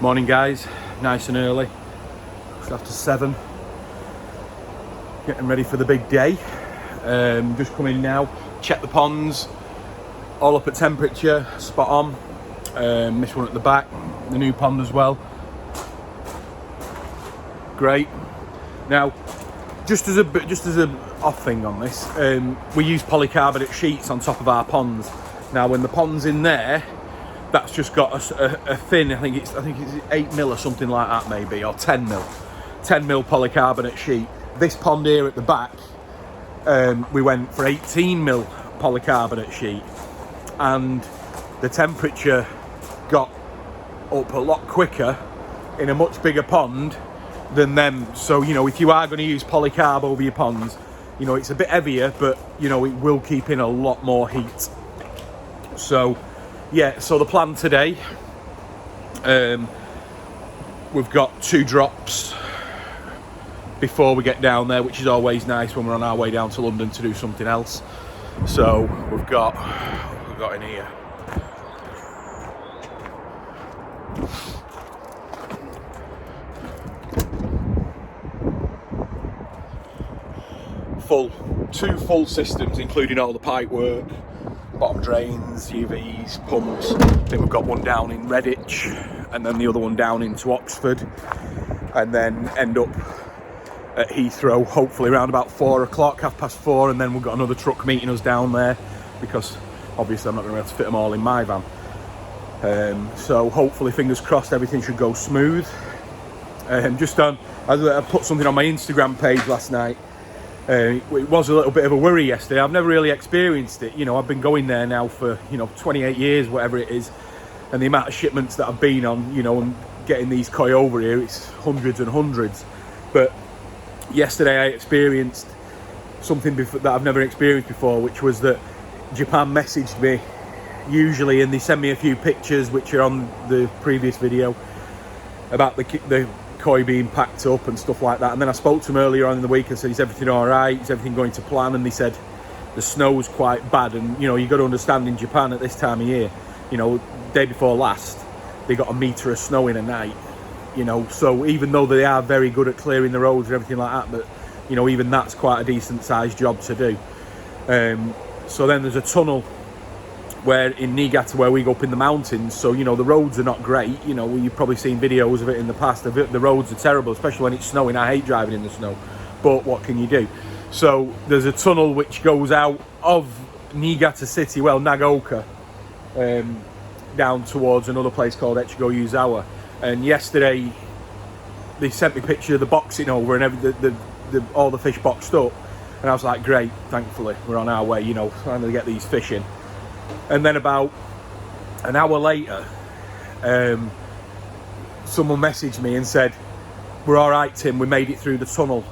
Morning guys, nice and early, just after 7, getting ready for the big day. Just come in now, check the ponds, all up at temperature, spot on. This one at the back, the new pond as well, great. Now, just as a off thing on this, we use polycarbonate sheets on top of our ponds. Now when the pond's in there, that's just got a thin, I think it's 8 mil or something like that maybe, or 10 mil polycarbonate sheet. This pond here at the back, we went for 18 mil polycarbonate sheet, and the temperature got up a lot quicker in a much bigger pond than them. So, you know, if you are going to use polycarb over your ponds, you know, it's a bit heavier, but, you know, it will keep in a lot more heat. So, yeah, so the plan today, we've got 2 drops before we get down there, which is always nice when we're on our way down to London to do something else. So we've got in here. Two full systems, including all the pipe work, bottom drains, UVs, pumps. I think we've got one down in Redditch, and then the other one down into Oxford, and then end up at Heathrow, hopefully around about 4 o'clock, 4:30, and then we've got another truck meeting us down there, because obviously I'm not going to be able to fit them all in my van. So hopefully, fingers crossed, everything should go smooth. I put something on my Instagram page last night. It was a little bit of a worry yesterday. I've never really experienced it. You know, I've been going there now for, 28 years, whatever it is. And the amount of shipments that I've been on, and getting these koi over here, it's hundreds and hundreds. But yesterday I experienced something that I've never experienced before, which was that Japan messaged me, usually, and they send me a few pictures, which are on the previous video, about the koi being packed up and stuff like that. And then I spoke to them earlier on in the week and said, is everything all right? Is everything going to plan? And they said the snow's quite bad, and you've got to understand, in Japan at this time of year, day before last, they got 1 meter of snow in a night, so even though they are very good at clearing the roads and everything like that, but even that's quite a decent sized job to do. So then there's a tunnel where in Niigata, where we go up in the mountains, so the roads are not great. You've probably seen videos of it in the past. The roads are terrible, especially when it's snowing. I hate driving in the snow, but what can you do? So there's a tunnel which goes out of Niigata city, Nagaoka, down towards another place called Echigo Yuzawa. And yesterday they sent me a picture of the boxing over and all the fish boxed up, and I was like, great, thankfully we're on our way, finally get these fish in. And then about an hour later, someone messaged me and said, we're all right, Tim, we made it through the tunnel.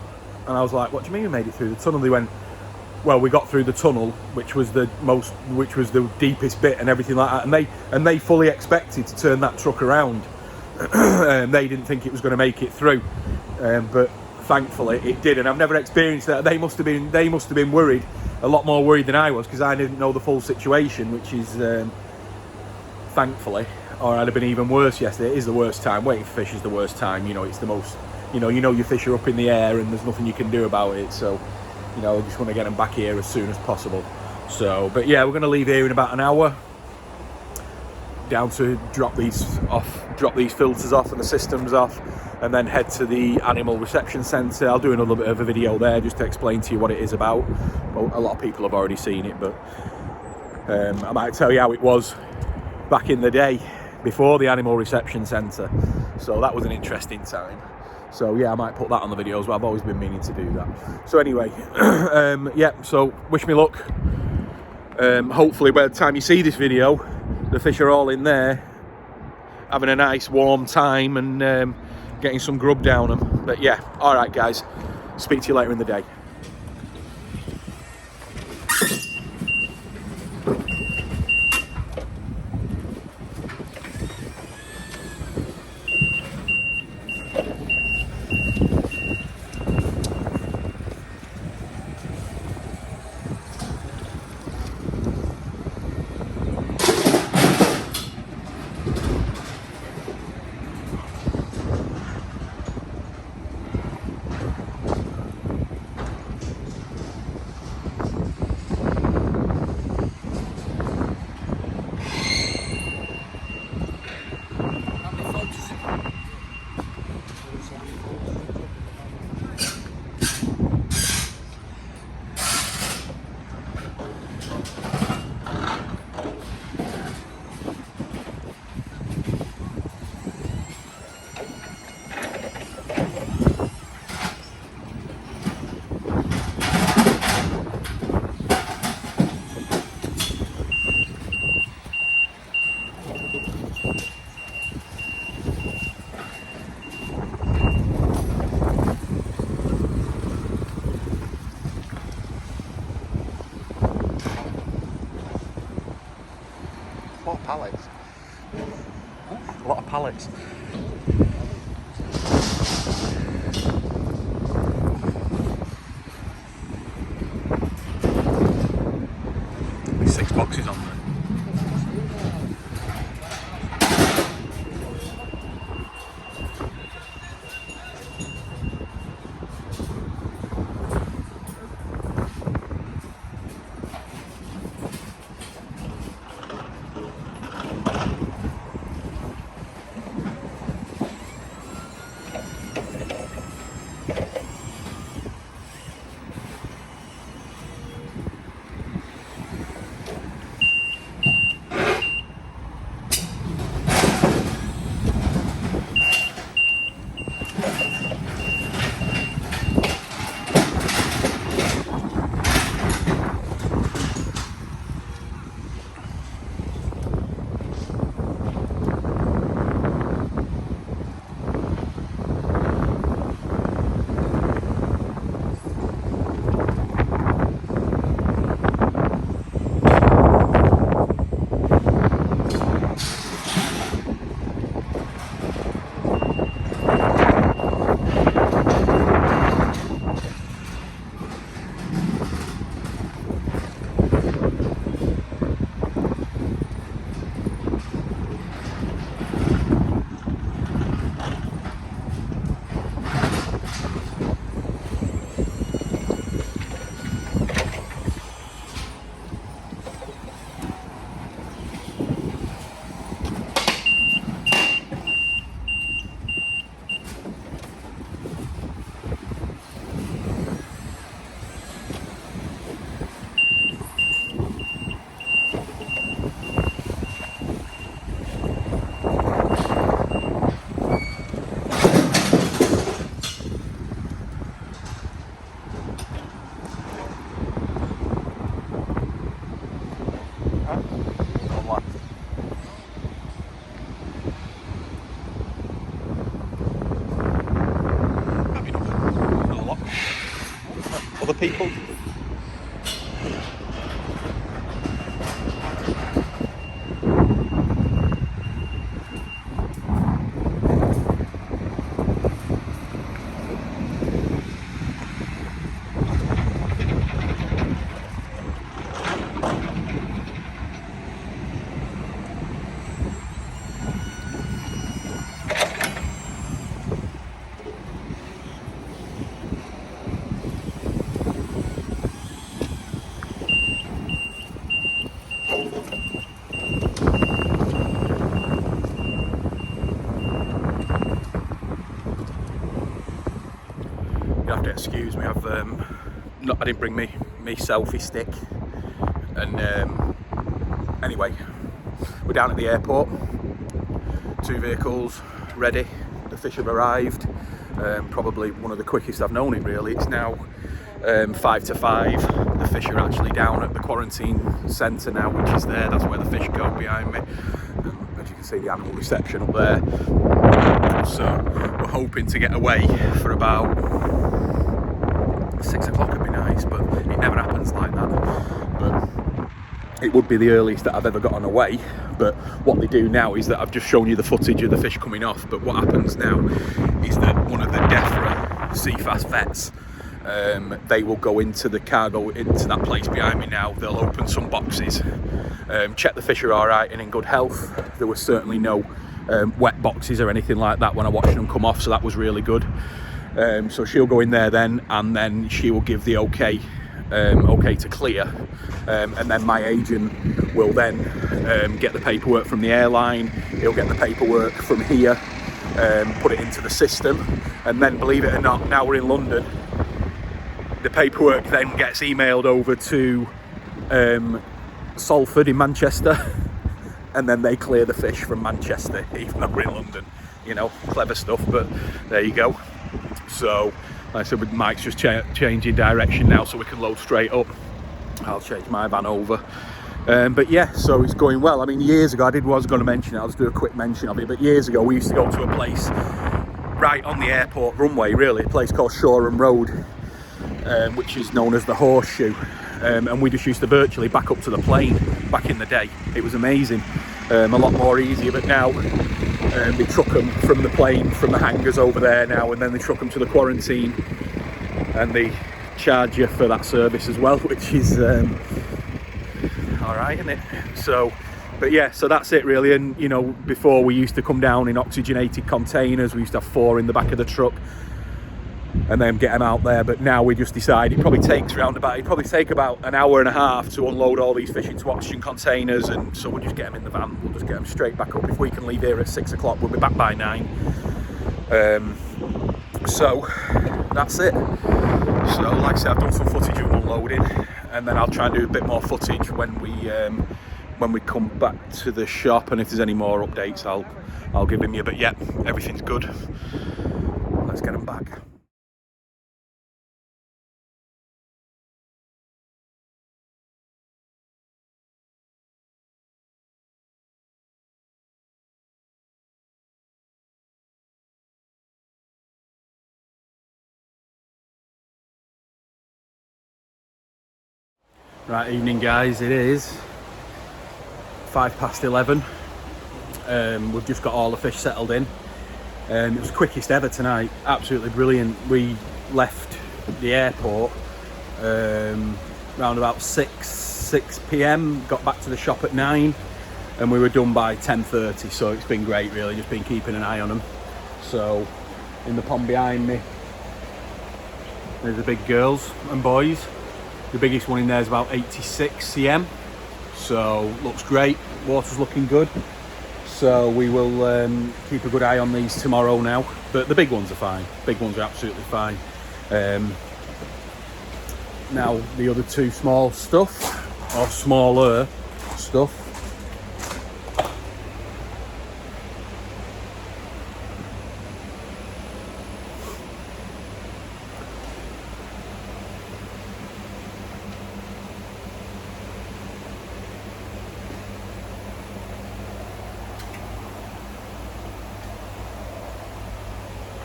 And I was like, what do you mean we made it through the tunnel? They went, well, we got through the tunnel, which was the deepest bit and everything like that. And they fully expected to turn that truck around. They didn't think it was going to make it through. But thankfully it did. And I've never experienced that. They must have been worried, a lot more worried than I was, because I didn't know the full situation, which is thankfully, or I'd have been even worse yesterday. It is the worst time. Waiting for fish is the worst time. It's the most, your fish are up in the air and there's nothing you can do about it. So, I just want to get them back here as soon as possible. So, but yeah, we're going to leave here in about an hour, down to drop these filters off and the systems off, and then head to the animal reception centre. I'll do another bit of a video there just to explain to you what it is about. Well, a lot of people have already seen it, but I might tell you how it was back in the day before the animal reception centre. So that was an interesting time. So yeah, I might put that on the video as well. I've always been meaning to do that. So anyway, yeah, so wish me luck. Hopefully by the time you see this video, the fish are all in there, having a nice warm time and getting some grub down them. But yeah, all right guys, speak to you later in the day. A lot of pallets. A lot of pallets. There's 6 boxes on there. Other people. You have to excuse me, I didn't bring me selfie stick, and anyway, we're down at the airport, 2 vehicles ready, the fish have arrived, probably one of the quickest I've known it really. It's now 5 to 5, the fish are actually down at the quarantine centre now, which is there, that's where the fish go behind me. As you can see, the animal reception up there. So we're hoping to get away for about 6 o'clock would be nice, but it never happens like that. But it would be the earliest that I've ever gotten away. But what they do now is that I've just shown you the footage of the fish coming off, but what happens now is that one of the DEFRA Seafast vets, they will go into the cargo, into that place behind me now. They'll open some boxes, check the fish are all right and in good health. There was certainly no wet boxes or anything like that when I watched them come off, so that was really good. So she'll go in there then, and then she will give the okay to clear, and then my agent will then get the paperwork from the airline. He'll get the paperwork from here, put it into the system, and then, believe it or not, now we're in London, the paperwork then gets emailed over to Salford in Manchester, and then they clear the fish from Manchester, even though we're in London. You know, clever stuff, but there you go. So, like I said, Mike's just changing direction now so we can load straight up. I'll change my van over. But yeah, so it's going well. I mean, years ago, was going to mention it, I'll just do a quick mention of it, but years ago we used to go to a place right on the airport runway, really, a place called Shoreham Road, which is known as the Horseshoe. And we just used to virtually back up to the plane back in the day. It was amazing. a lot more easier. But now they truck them from the plane, from the hangars over there now, and then they truck them to the quarantine, and they charge you for that service as well, which is all right, isn't it? So, but yeah, so that's it really. And you know, before we used to come down in oxygenated containers. We used to have 4 in the back of the truck and then get them out there. But now we just decide it'd probably take about an hour and a half to unload all these fish into oxygen containers, and so we'll just get them in the van. We'll just get them straight back up. If we can leave here at 6 o'clock, we'll be back by 9. So that's it. So like I said, I've done some footage of unloading, and then I'll try and do a bit more footage when we come back to the shop, and if there's any more updates I'll give them you. But yeah, everything's good. Let's get them back. Right, evening guys, it is 11:05. We've just got all the fish settled in. It was the quickest ever tonight, absolutely brilliant. We left the airport around about 6 p.m, got back to the shop at 9, and we were done by 10:30, so it's been great really, just been keeping an eye on them. So in the pond behind me, there's the big girls and boys. The biggest one in there is about 86 cm, so looks great. Water's looking good, so we will keep a good eye on these tomorrow now. But the big ones are fine. Big ones are absolutely fine. Now the other 2 small stuff, or smaller stuff,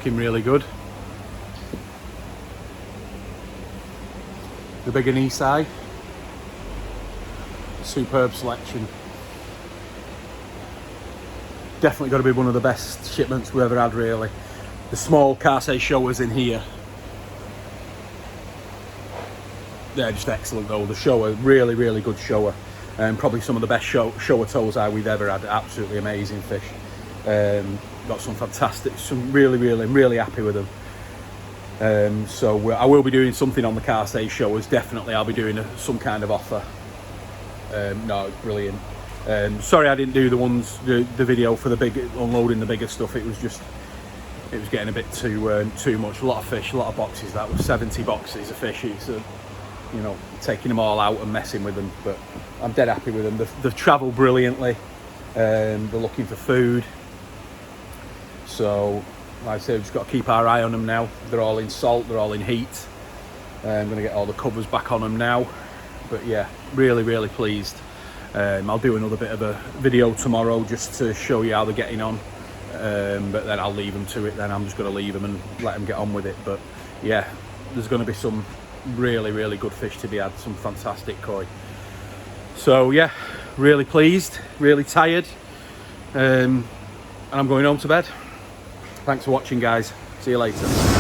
looking really good. The bigger knee side, superb selection. Definitely got to be one of the best shipments we've ever had really. The small Karsei showers in here, they're just excellent though. The shower, really good shower, and probably some of the best shower tozai we've ever had. Absolutely amazing fish. Got some fantastic, I'm really happy with them. So I will be doing something on the Karsei showers. Definitely I'll be doing some kind of offer. No, it's brilliant. Sorry I didn't do the video for the big, unloading the bigger stuff. It was getting a bit too much. A lot of fish, a lot of boxes. That was 70 boxes of fish. It's you know, taking them all out and messing with them, but I'm dead happy with them. They've travelled brilliantly. They're looking for food. So, like I say, we've just got to keep our eye on them now. They're all in salt, they're all in heat. I'm going to get all the covers back on them now. But yeah, really pleased. I'll do another bit of a video tomorrow just to show you how they're getting on. But then I'll leave them to it. Then I'm just going to leave them and let them get on with it. But yeah, there's going to be some really good fish to be had. Some fantastic koi. So yeah, really pleased, really tired. And I'm going home to bed. Thanks for watching guys, see you later.